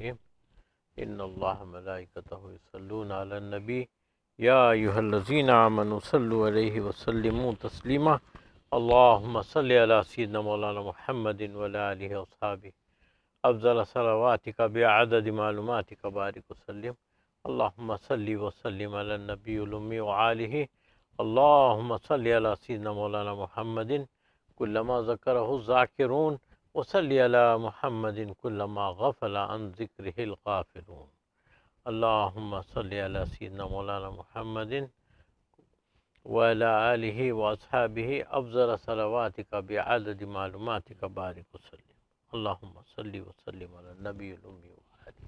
الرحیم ان اللہ ملائکتہ یصلون علی النبی یا ایھا الذین آمنوا صلوا علیہ وسلموا تسلیما اللہم صلی علی سیدنا مولانا محمد وعلی آلہ وصحبہ افضل صلواتک بعدد معلوماتک بارک وسلم اللہم صلی وسلم علی النبی الامی وآلہ اللہم صلی علی سیدنا مولانا محمد کلما ذکرہ الذاکرون وصلی علی محمد کلما غفل عن ذکرہ الغافلون اللہم صلی علی سیدنا مولانا محمد وعلی آلہ واصحابہ افضل صلواتک بعدد معلوماتک بارک وسلم اللہم صلی وسلم علی النبی الامی وآلہ۔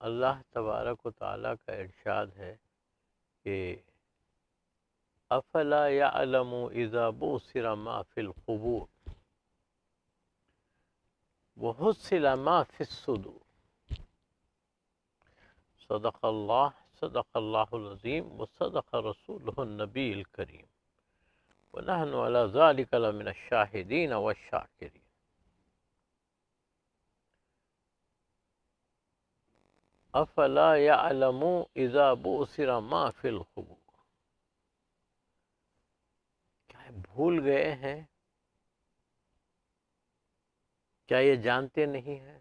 اللہ تبارک و تعالیٰ کا ارشاد ہے کہ افلا یعلم اذا بعثر ما فی القبور وحصل ما فی الصدور صدق اللہ العظیم وصدق رسولہ النبی الکریم ونحن علی ذلک لمن الشاہدین والشاکرین۔ افلا یعلم اذا بعثر ما فی القبور، کیا بھول گئے ہیں، کیا یہ جانتے نہیں ہیں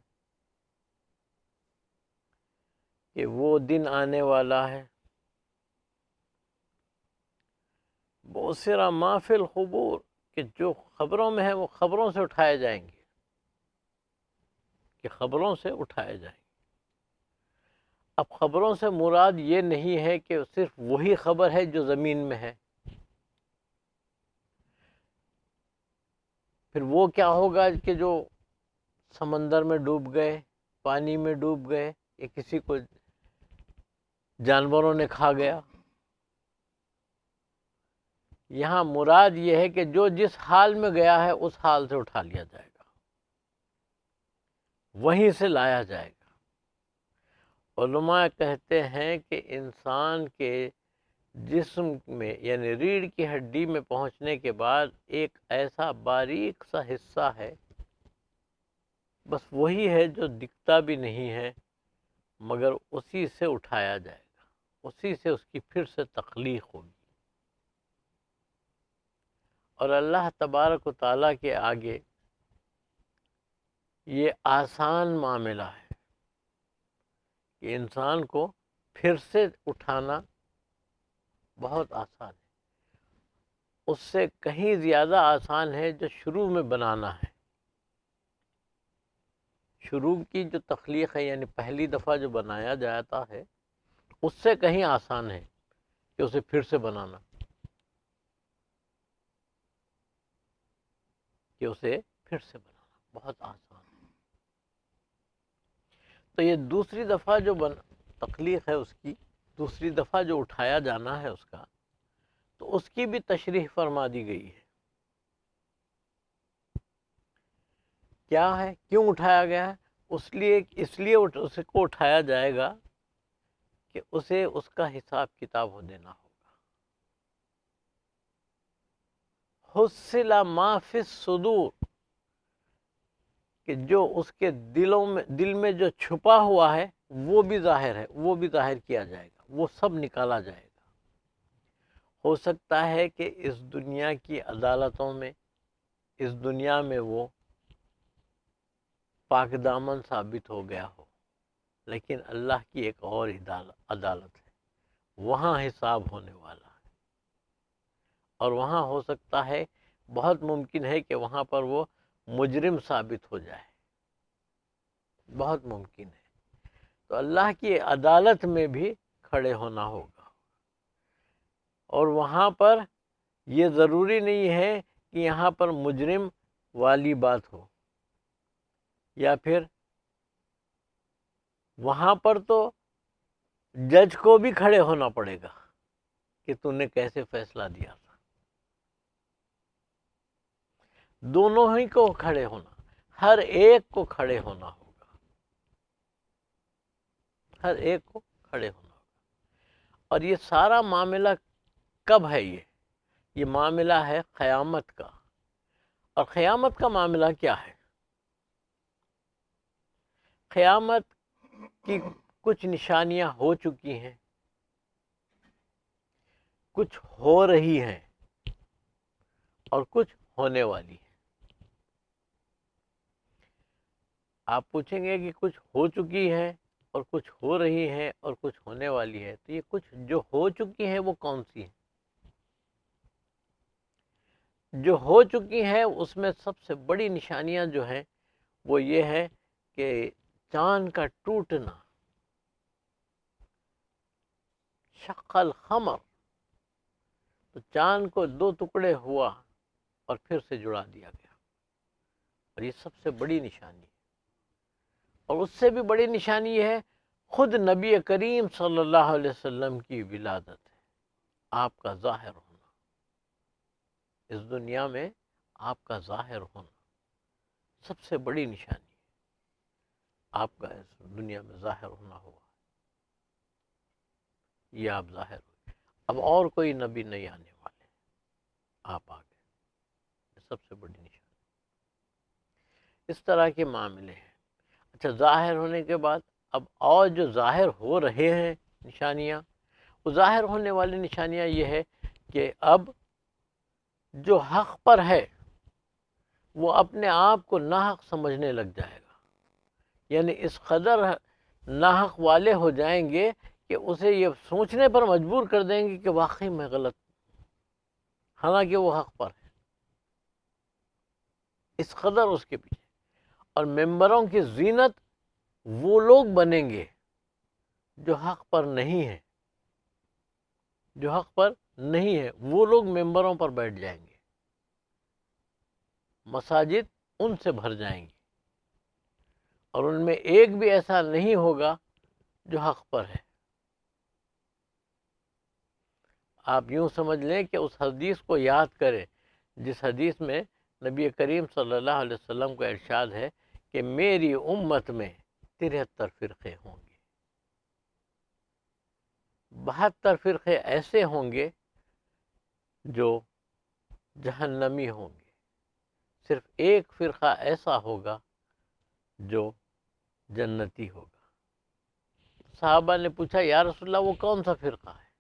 کہ وہ دن آنے والا ہے بعثر ما فی القبور، کہ جو خبروں میں ہے وہ خبروں سے اٹھائے جائیں گے، کہ خبروں سے اٹھائے جائیں گے۔ اب خبروں سے مراد یہ نہیں ہے کہ صرف وہی خبر ہے جو زمین میں ہے، پھر وہ کیا ہوگا کہ جو سمندر میں ڈوب گئے، پانی میں ڈوب گئے، یا کسی کو جانوروں نے کھا گیا۔ یہاں مراد یہ ہے کہ جو جس حال میں گیا ہے اس حال سے اٹھا لیا جائے گا، وہیں سے لایا جائے گا۔ علماء کہتے ہیں کہ انسان کے جسم میں یعنی ریڑھ کی ہڈی میں پہنچنے کے بعد ایک ایسا باریک سا حصہ ہے، بس وہی ہے جو دکھتا بھی نہیں ہے، مگر اسی سے اٹھایا جائے گا، اسی سے اس کی پھر سے تخلیق ہوگی۔ اور اللہ تبارک و تعالیٰ کے آگے یہ آسان معاملہ ہے کہ انسان کو پھر سے اٹھانا بہت آسان ہے، اس سے کہیں زیادہ آسان ہے جو شروع میں بنانا ہے۔ شروع کی جو تخلیق ہے یعنی پہلی دفعہ جو بنایا جاتا ہے اس سے کہیں آسان ہے کہ اسے پھر سے بنانا، کہ اسے پھر سے بنانا بہت آسان ہے۔ تو یہ دوسری دفعہ جو تخلیق ہے، اس کی دوسری دفعہ جو اٹھایا جانا ہے اس کا، تو اس کی بھی تشریح فرما دی گئی ہے۔ کیا ہے، کیوں اٹھایا گیا ہے؟ اس لیے اس کو اٹھایا جائے گا کہ اسے اس کا حساب کتاب دینا ہوگا۔ حصل ما فی الصدور، کہ جو اس کے دل میں جو چھپا ہوا ہے وہ بھی ظاہر ہے، وہ بھی ظاہر کیا جائے گا، وہ سب نکالا جائے گا۔ ہو سکتا ہے کہ اس دنیا کی عدالتوں میں، اس دنیا میں وہ پاک دامن ثابت ہو گیا ہو، لیکن اللہ کی ایک اور عدالت ہے، وہاں حساب ہونے والا ہے، اور وہاں ہو سکتا ہے، بہت ممکن ہے کہ وہاں پر وہ مجرم ثابت ہو جائے، بہت ممکن ہے۔ تو اللہ کی عدالت میں بھی کھڑے ہونا ہوگا، اور وہاں پر یہ ضروری نہیں ہے کہ یہاں پر مجرم والی بات ہو، یا پھر وہاں پر تو جج کو بھی کھڑے ہونا پڑے گا کہ تو نے کیسے فیصلہ دیا تھا۔ دونوں ہی کو کھڑے ہونا، ہر ایک کو کھڑے ہونا ہوگا، ہر ایک کو کھڑے ہونا ہوگا۔ اور یہ سارا معاملہ کب ہے؟ یہ معاملہ ہے قیامت کا، اور قیامت کا معاملہ کیا ہے؟ قیامت کی کچھ نشانیاں ہو چکی ہیں، کچھ ہو رہی ہیں اور کچھ ہونے والی ہیں۔ آپ پوچھیں گے کہ کچھ ہو چکی ہے اور کچھ ہو رہی ہے اور کچھ ہونے والی ہے، تو یہ کچھ جو ہو چکی ہیں وہ کون سی ہیں؟ جو ہو چکی ہیں اس میں سب سے بڑی نشانیاں جو ہیں وہ یہ ہے کہ چاند کا ٹوٹنا، شق القمر، تو چاند کو دو ٹکڑے ہوا اور پھر سے جڑا دیا گیا، اور یہ سب سے بڑی نشانی ہے۔ اور اس سے بھی بڑی نشانی یہ ہے خود نبی کریم صلی اللہ علیہ وسلم کی ولادت ہے، آپ کا ظاہر ہونا اس دنیا میں، آپ کا ظاہر ہونا سب سے بڑی نشانی ہے، آپ کا اس دنیا میں ظاہر ہونا ہوا، یہ آپ ظاہر ہوئے، اب اور کوئی نبی نہیں آنے والے، آپ آ گئے، یہ سب سے بڑی نشانی۔ اس طرح کے معاملے ہیں۔ اچھا، ظاہر ہونے کے بعد اب اور جو ظاہر ہو رہے ہیں نشانیاں، وہ ظاہر ہونے والی نشانیاں یہ ہے کہ اب جو حق پر ہے وہ اپنے آپ کو ناحق سمجھنے لگ جائے گا، یعنی اس قدر ناحق والے ہو جائیں گے کہ اسے یہ سوچنے پر مجبور کر دیں گے کہ واقعی میں غلط، حالانکہ وہ حق پر ہے، اس قدر اس کے پیچھے۔ اور ممبروں کی زینت وہ لوگ بنیں گے جو حق پر نہیں ہیں، جو حق پر نہیں ہے وہ لوگ ممبروں پر بیٹھ جائیں گے، مساجد ان سے بھر جائیں گی، اور ان میں ایک بھی ایسا نہیں ہوگا جو حق پر ہے۔ آپ یوں سمجھ لیں کہ اس حدیث کو یاد کریں جس حدیث میں نبی کریم صلی اللہ علیہ وسلم کا ارشاد ہے کہ میری امت میں 73 فرقے ہوں گے، 72 فرقے ایسے ہوں گے جو جہنمی ہوں گے، صرف ایک فرقہ ایسا ہوگا جو جنتی ہوگا۔ صحابہ نے پوچھا یا رسول اللہ وہ کون سا فرقہ ہے؟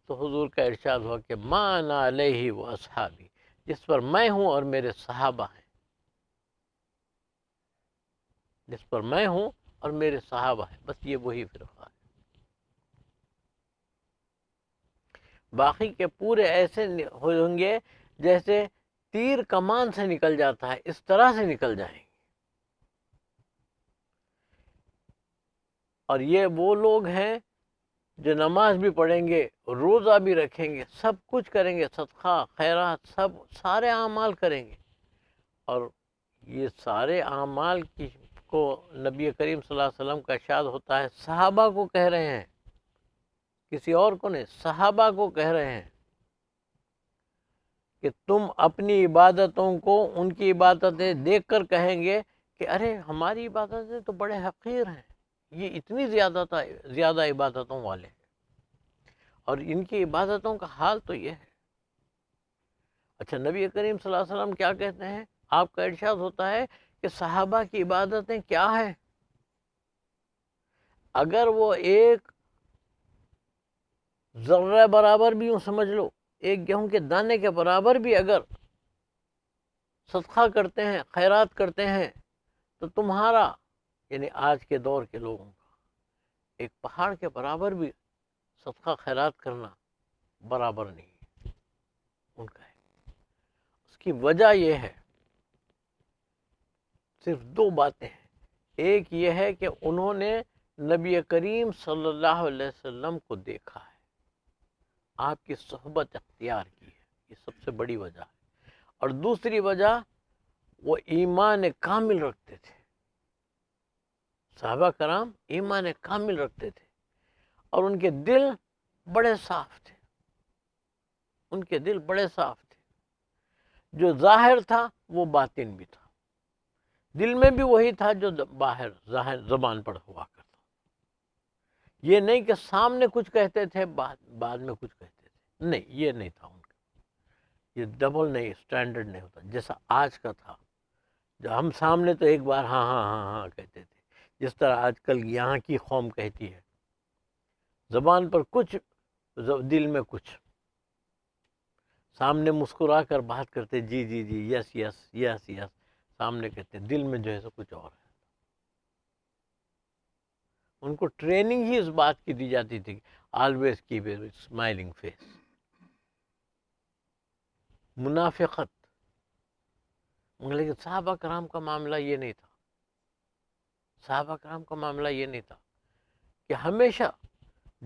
تو حضور کا ارشاد ہوا کہ ما انا علیہ و اصحابی، جس پر میں ہوں اور میرے صحابہ ہیں، جس پر میں ہوں اور میرے صحابہ ہیں، بس یہ وہی فرقہ ہے۔ باقی کے پورے ایسے ہوں گے جیسے تیر کمان سے نکل جاتا ہے، اس طرح سے نکل جائیں گے۔ اور یہ وہ لوگ ہیں جو نماز بھی پڑھیں گے، روزہ بھی رکھیں گے، سب کچھ کریں گے، صدقہ خیرات سب سارے اعمال کریں گے، اور یہ سارے اعمال کو نبی کریم صلی اللہ علیہ وسلم کا ارشاد ہوتا ہے، صحابہ کو کہہ رہے ہیں، کسی اور کو نہیں، صحابہ کو کہہ رہے ہیں کہ تم اپنی عبادتوں کو ان کی عبادتیں دیکھ کر کہیں گے کہ ارے ہماری عبادتیں تو بڑے حقیر ہیں، یہ اتنی زیادہ عبادتوں والے ہیں، اور ان کی عبادتوں کا حال تو یہ ہے۔ اچھا، نبی کریم صلی اللہ علیہ وسلم کیا کہتے ہیں؟ آپ کا ارشاد ہوتا ہے کہ صحابہ کی عبادتیں کیا ہیں؟ اگر وہ ایک ذرہ برابر بھی یوں سمجھ لو، ایک گیہوں کے دانے کے برابر بھی اگر صدقہ کرتے ہیں، خیرات کرتے ہیں، تو تمہارا یعنی آج کے دور کے لوگوں کا ایک پہاڑ کے برابر بھی صدقہ خیرات کرنا برابر نہیں ہے ان کا ہے۔ اس کی وجہ یہ ہے، صرف دو باتیں ہیں۔ ایک یہ ہے کہ انہوں نے نبی کریم صلی اللہ علیہ وسلم کو دیکھا ہے، آپ کی صحبت اختیار کی ہے، یہ سب سے بڑی وجہ ہے۔ اور دوسری وجہ، وہ ایمان کامل رکھتے تھے، صحابہ کرام ایمان کامل رکھتے تھے، اور ان کے دل بڑے صاف تھے، ان کے دل بڑے صاف تھے، جو ظاہر تھا وہ باطن بھی تھا، دل میں بھی وہی تھا جو باہر ظاہر زبان پر ہوا کرتا۔ یہ نہیں کہ سامنے کچھ کہتے تھے بعد میں کچھ کہتے تھے، نہیں، یہ نہیں تھا ان کا۔ یہ ڈبل نہیں، اسٹینڈرڈ نہیں ہوتا جیسا آج کا تھا. جو ہم سامنے تو ایک بار ہاں ہاں ہاں ہاں کہتے تھے، جس طرح آج کل یہاں کی قوم کہتی ہے، زبان پر کچھ دل میں کچھ، سامنے مسکرا کر بات کرتے جی جی جی یس یس یس یس، سامنے کہتے دل میں جو ہے سو کچھ اور ہے. ان کو ٹریننگ ہی اس بات کی دی جاتی تھی، always keep a smiling face. منافقت، لیکن صحابہ کرام کا معاملہ یہ نہیں تھا. صحابہ کرام کا معاملہ یہ نہیں تھا کہ ہمیشہ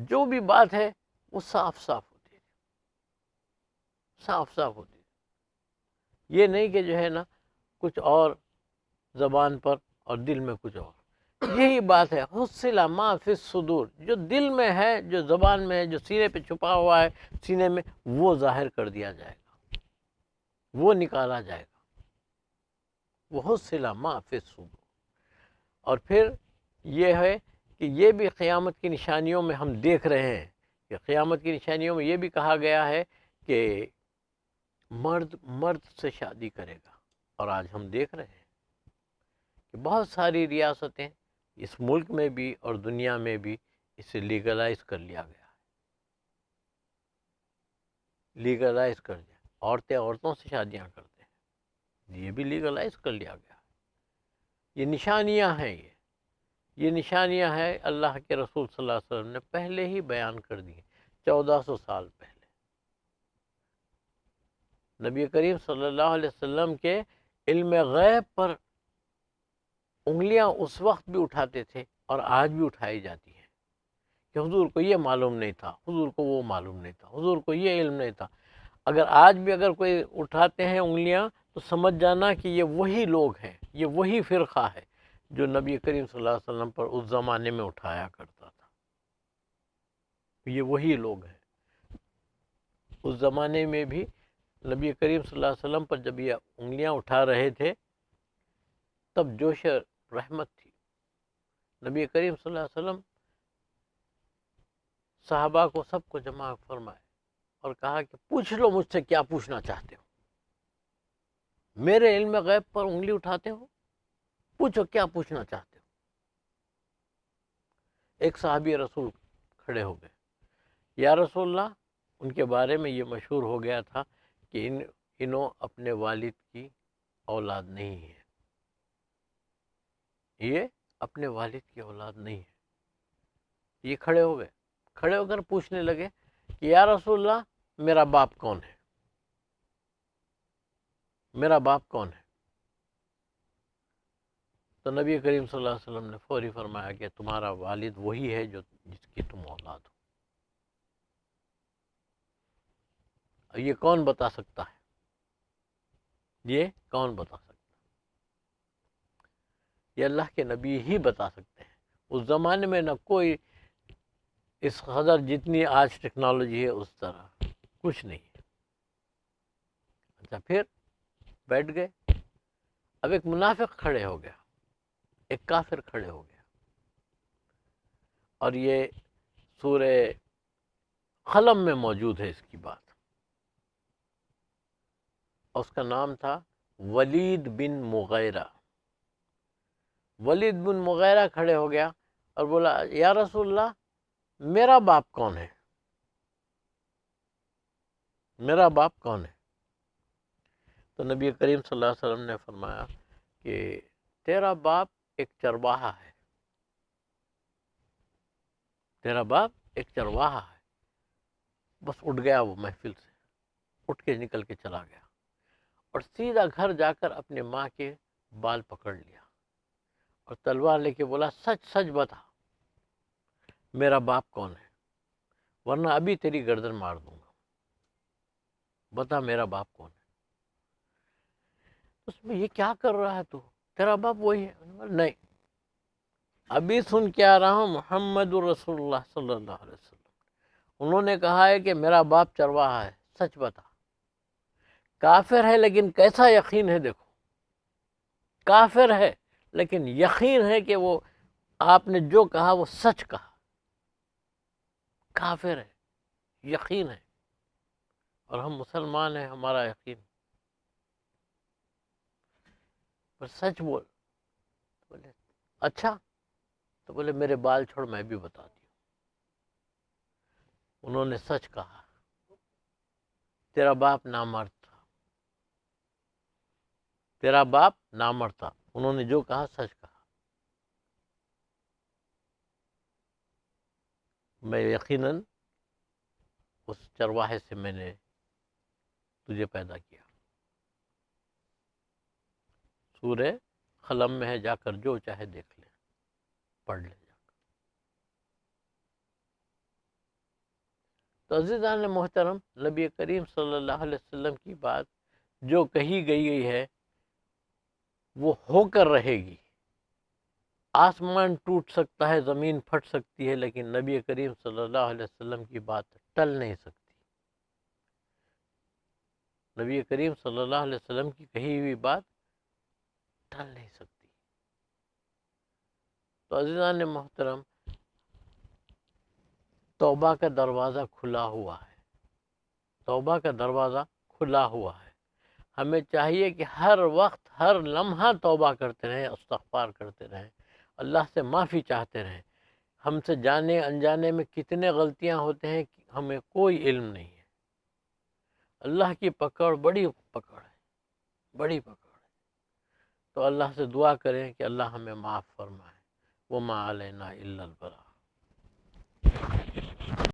جو بھی بات ہے وہ صاف صاف ہوتی ہے، صاف صاف ہوتی ہے. یہ نہیں کہ جو ہے نا کچھ اور زبان پر اور دل میں کچھ اور. یہی بات ہے، حصل ما فی الصدور، جو دل میں ہے، جو زبان میں ہے، جو سینے پہ چھپا ہوا ہے سینے میں، وہ ظاہر کر دیا جائے گا، وہ نکالا جائے گا. وہ حصل ما فی الصدور. اور پھر یہ ہے کہ یہ بھی قیامت کی نشانیوں میں ہم دیکھ رہے ہیں کہ قیامت کی نشانیوں میں یہ بھی کہا گیا ہے کہ مرد مرد سے شادی کرے گا. اور آج ہم دیکھ رہے ہیں کہ بہت ساری ریاستیں اس ملک میں بھی اور دنیا میں بھی اسے لیگلائز کر لیا گیا ہے. لیگلائز کر دیا، عورتیں عورتوں سے شادیاں کرتے ہیں، یہ بھی لیگلائز کر لیا گیا ہے. یہ نشانیاں ہیں، یہ نشانیاں ہیں اللہ کے رسول صلی اللہ علیہ وسلم نے پہلے ہی بیان کر دی، 1400 سال پہلے. نبی کریم صلی اللہ علیہ وسلم کے علم غیب پر انگلیاں اس وقت بھی اٹھاتے تھے اور آج بھی اٹھائی جاتی ہیں کہ حضور کو یہ معلوم نہیں تھا، حضور کو وہ معلوم نہیں تھا، حضور کو یہ علم نہیں تھا. اگر آج بھی اگر کوئی اٹھاتے ہیں انگلیاں تو سمجھ جانا کہ یہ وہی لوگ ہیں، یہ وہی فرقہ ہے جو نبی کریم صلی اللہ علیہ وسلم پر اس زمانے میں اٹھایا کرتا تھا. یہ وہی لوگ ہیں. اس زمانے میں بھی نبی کریم صلی اللہ علیہ وسلم پر جب یہ انگلیاں اٹھا رہے تھے تب جوش رحمت تھی. نبی کریم صلی اللہ علیہ وسلم صحابہ کو سب کو جمع فرمائے اور کہا کہ پوچھ لو مجھ سے کیا پوچھنا چاہتے ہو، میرے علم غیب پر انگلی اٹھاتے ہو، پوچھو کیا پوچھنا چاہتے ہو. ایک صحابی رسول کھڑے ہو گئے، یا رسول اللہ، ان کے بارے میں یہ مشہور ہو گیا تھا کہ انہوں اپنے والد کی اولاد نہیں ہے، یہ اپنے والد کی اولاد نہیں ہے. یہ کھڑے ہو گئے، کھڑے ہو کر پوچھنے لگے کہ یا رسول اللہ میرا باپ کون ہے، میرا باپ کون ہے. تو نبی کریم صلی اللہ علیہ وسلم نے فوری فرمایا کہ تمہارا والد وہی ہے جو جس کی تم اولاد ہو. یہ کون بتا سکتا ہے، یہ کون بتا سکتا ہے؟ یہ اللہ کے نبی ہی بتا سکتے ہیں. اس زمانے میں نہ کوئی اس قدر جتنی آج ٹیکنالوجی ہے اس طرح کچھ نہیں ہے. اچھا، پھر بیٹھ گئے. اب ایک منافق کھڑے ہو گیا، ایک کافر کھڑے ہو گیا، اور یہ سورہ قلم میں موجود ہے اس کی بات. اس کا نام تھا ولید بن مغیرہ. ولید بن مغیرہ کھڑے ہو گیا اور بولا یا رسول اللہ میرا باپ کون ہے، میرا باپ کون ہے. تو نبی کریم صلی اللہ علیہ وسلم نے فرمایا کہ تیرا باپ ایک چرواہا ہے، تیرا باپ ایک چرواہا ہے. بس اٹھ گیا وہ محفل سے، اٹھ کے نکل کے چلا گیا اور سیدھا گھر جا کر اپنے ماں کے بال پکڑ لیا اور تلوار لے کے بولا سچ سچ بتا میرا باپ کون ہے، ورنہ ابھی تیری گردن مار دوں گا، بتا میرا باپ کون ہے. اس میں یہ کیا کر رہا ہے تو، تیرا باپ وہی ہے. نہیں، ابھی سن کے آ رہا ہوں محمد رسول اللہ صلی اللہ علیہ وسلم، انہوں نے کہا ہے کہ میرا باپ چرواہا ہے، سچ بتا. کافر ہے لیکن کیسا یقین ہے دیکھو، کافر ہے لیکن یقین ہے کہ وہ آپ نے جو کہا وہ سچ کہا. کافر ہے، یقین ہے. اور ہم مسلمان ہیں، ہمارا یقین، پر سچ بول. بولے اچھا، تو بولے میرے بال چھوڑ میں بھی بتاتی ہوں. انہوں نے سچ کہا، تیرا باپ نامرد تھا، تیرا باپ نامرد تھا. انہوں نے جو کہا سچ کہا. میں یقیناً اس چرواہے سے میں نے تجھے پیدا کیا. سورہ قلم میں ہے، جا کر جو چاہے دیکھ لے، پڑھ لے جا کر. تو عزیزان محترم، نبی کریم صلی اللہ علیہ وسلم کی بات جو کہی گئی ہے وہ ہو کر رہے گی. آسمان ٹوٹ سکتا ہے، زمین پھٹ سکتی ہے، لیکن نبی کریم صلی اللہ علیہ وسلم کی بات ٹل نہیں سکتی. نبی کریم صلی اللہ علیہ وسلم کی کہی ہوئی بات ٹل نہیں سکتی. تو عزیزان محترم، توبہ کا دروازہ کھلا ہوا ہے، توبہ کا دروازہ کھلا ہوا ہے. ہمیں چاہیے کہ ہر وقت، ہر لمحہ توبہ کرتے رہیں، استغفار کرتے رہیں، اللہ سے معافی چاہتے رہیں. ہم سے جانے انجانے میں کتنے غلطیاں ہوتے ہیں ہمیں کوئی علم نہیں ہے. اللہ کی پکڑ بڑی پکڑ ہے، بڑی پکڑ ہے. تو اللہ سے دعا کریں کہ اللہ ہمیں معاف فرمائے. وما علینا الا البلاغ.